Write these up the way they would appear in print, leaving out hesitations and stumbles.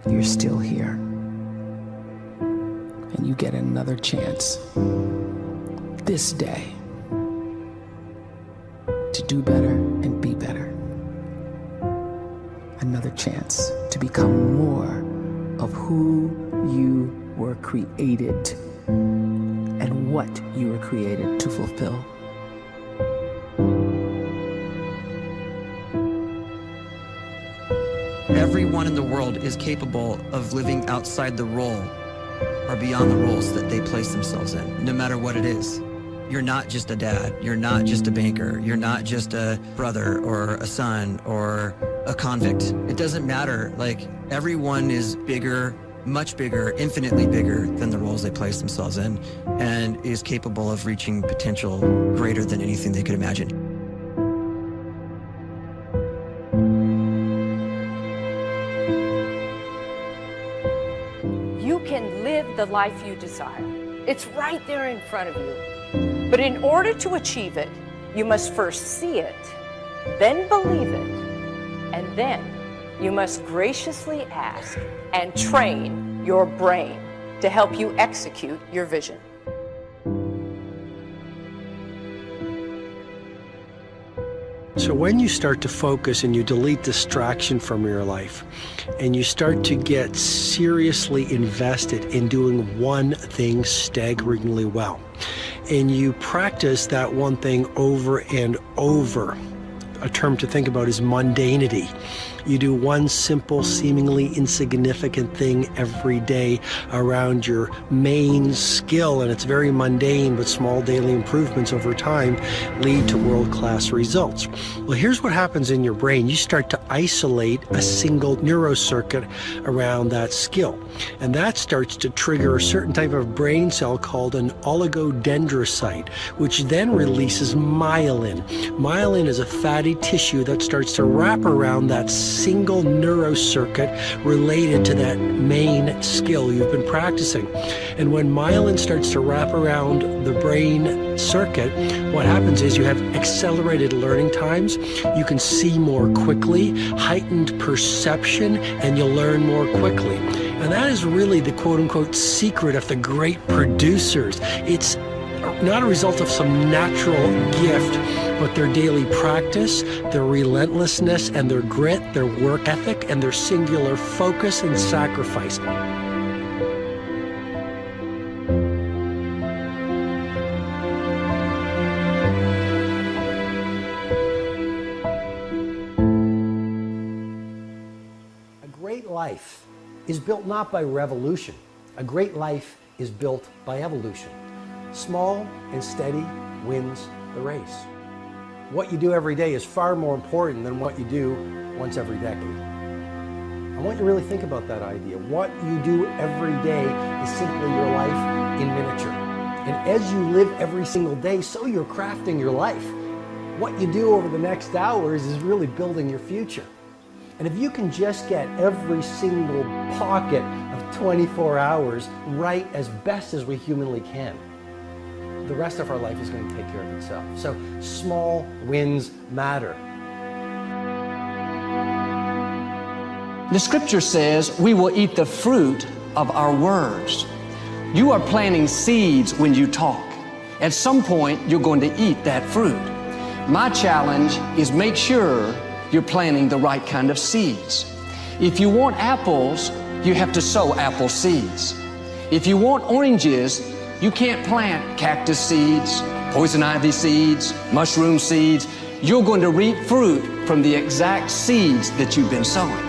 you're still here. And you get another chance this day to do better and be better. Another chance to become more of who you were created and what you were created to fulfill. Everyone in the world is capable of living outside the role or beyond the roles that they place themselves in, no matter what it is. You're not just a dad, you're not just a banker, you're not just a brother or a son or a convict. It doesn't matter. Like, everyone is bigger, much bigger, infinitely bigger than the roles they place themselves in, and is capable of reaching potential greater than anything they could imagine. You can live the life you desire. It's right there in front of you. But in order to achieve it, you must first see it, then believe it, and then you must graciously ask and train your brain to help you execute your vision. So when you start to focus and you delete distraction from your life, and you start to get seriously invested in doing one thing staggeringly well, and you practice that one thing over and over, a term to think about is mundanity. You do one simple, seemingly insignificant thing every day around your main skill, and it's very mundane, but small daily improvements over time lead to world-class results. Well, here's what happens in your brain. You start to isolate a single neurocircuit around that skill, and that starts to trigger a certain type of brain cell called an oligodendrocyte, which then releases myelin. Myelin is a fatty tissue that starts to wrap around that single neurocircuit related to that main skill you've been practicing. And when myelin starts to wrap around the brain circuit, what happens is you have accelerated learning times, you can see more quickly, heightened perception, and you'll learn more quickly. And that is really the quote-unquote secret of the great producers. It's not a result of some natural gift, but their daily practice, their relentlessness and their grit, their work ethic, and their singular focus and sacrifice. A great life is built not by revolution. A great life is built by evolution. Small and steady wins the race. What you do every day is far more important than what you do once every decade. I want you to really think about that idea. What you do every day is simply your life in miniature. And as you live every single day, so you're crafting your life. What you do over the next hours is really building your future. And if you can just get every single pocket of 24 hours right as best as we humanly can, the rest of our life is going to take care of itself. So small wins matter. The scripture says we will eat the fruit of our words. You are planting seeds when you talk. At some point, you're going to eat that fruit. My challenge is make sure you're planting the right kind of seeds. If you want apples, you have to sow apple seeds. If you want oranges, you can't plant cactus seeds, poison ivy seeds, mushroom seeds. You're going to reap fruit from the exact seeds that you've been sowing.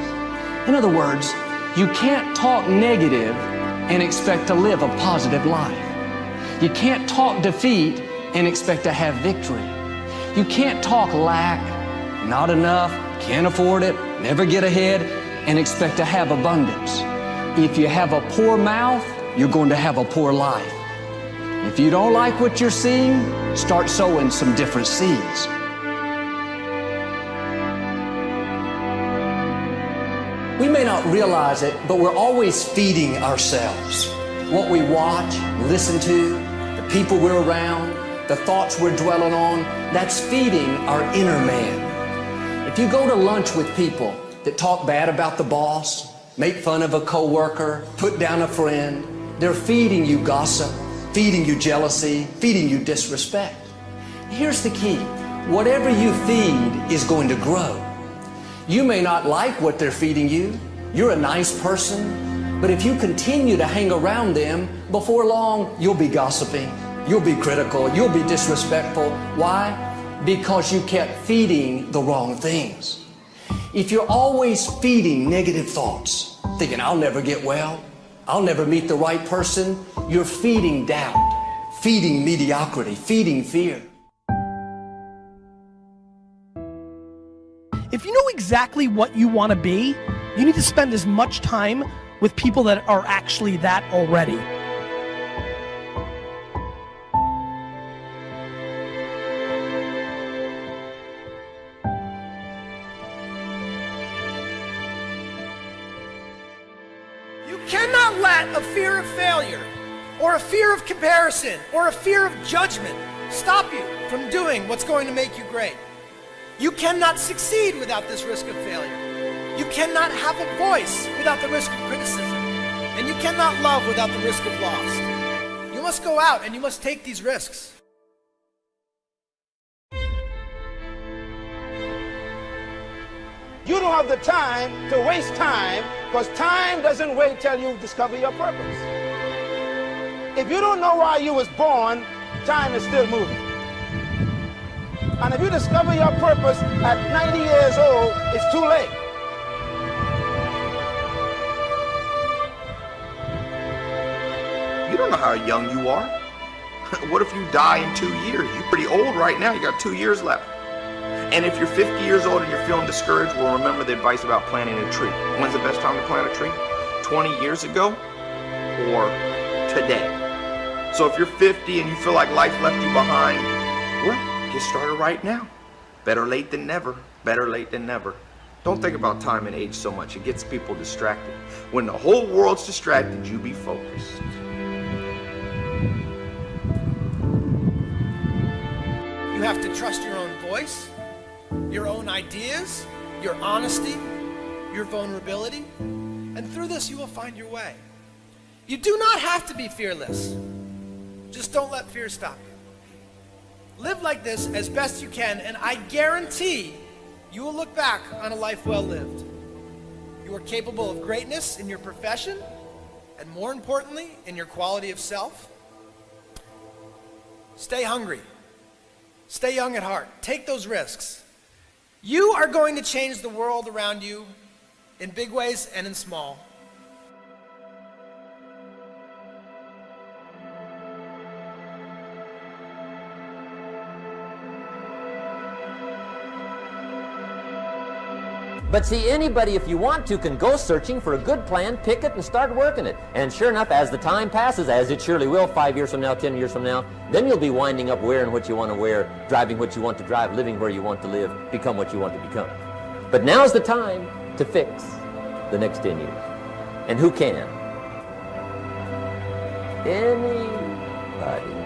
In other words, you can't talk negative and expect to live a positive life. You can't talk defeat and expect to have victory. You can't talk lack, not enough, can't afford it, never get ahead, and expect to have abundance. If you have a poor mouth, you're going to have a poor life. If you don't like what you're seeing, start sowing some different seeds. We may not realize it, but we're always feeding ourselves. What we watch, listen to, the people we're around, the thoughts we're dwelling on, that's feeding our inner man. If you go to lunch with people that talk bad about the boss, make fun of a coworker, put down a friend. They're feeding you gossip, feeding you jealousy, feeding you disrespect. Here's the key. Whatever you feed is going to grow. You may not like what they're feeding you. You're a nice person. But if you continue to hang around them, before long, you'll be gossiping. You'll be critical. You'll be disrespectful. Why? Because you kept feeding the wrong things. If you're always feeding negative thoughts, thinking, I'll never get well, I'll never meet the right person, you're feeding doubt, feeding mediocrity, feeding fear. If you know exactly what you want to be, you need to spend as much time with people that are actually that already. You cannot let a fear of failure, or a fear of comparison, or a fear of judgment stop you from doing what's going to make you great. You cannot succeed without this risk of failure. You cannot have a voice without the risk of criticism. And you cannot love without the risk of loss. You must go out and you must take these risks. You don't have the time to waste time, because time doesn't wait till you discover your purpose. If you don't know why you was born, time is still moving. And if you discover your purpose at 90 years old, it's too late. You don't know how young you are. What if you die in 2 years? You're pretty old right now. You got 2 years left. And if you're 50 years old and you're feeling discouraged, well, remember the advice about planting a tree. When's the best time to plant a tree? 20 years ago or today? So if you're 50 and you feel like life left you behind, well, get started right now. Better late than never. Better late than never. Don't think about time and age so much. It gets people distracted. When the whole world's distracted, you be focused. You have to trust your own voice, your own ideas, your honesty, your vulnerability, and through this you will find your way. You do not have to be fearless. Just don't let fear stop you. Live like this as best you can, and I guarantee you will look back on a life well lived. You are capable of greatness in your profession, and more importantly, in your quality of self. Stay hungry. Stay young at heart. Take those risks. You are going to change the world around you in big ways and in small. But see, anybody, if you want to, can go searching for a good plan, pick it, and start working it. And sure enough, as the time passes, as it surely will 5 years from now, 10 years from now, then you'll be winding up wearing what you want to wear, driving what you want to drive, living where you want to live, become what you want to become. But now's the time to fix the next 10 years. And who can? Anybody.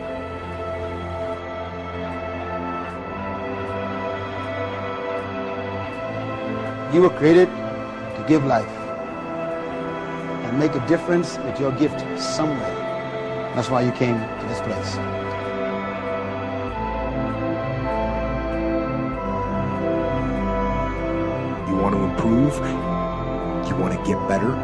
You were created to give life and make a difference with your gift somewhere. That's why you came to this place. You want to improve? You want to get better?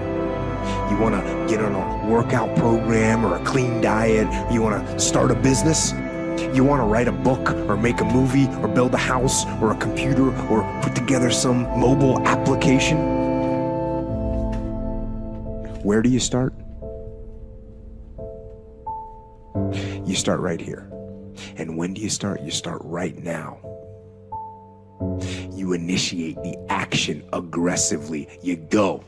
You want to get on a workout program or a clean diet? You want to start a business? You want to write a book or make a movie or build a house or a computer or put together some mobile application? Where do you start? You start right here. And when do you start? You start right now. You initiate the action aggressively. You go.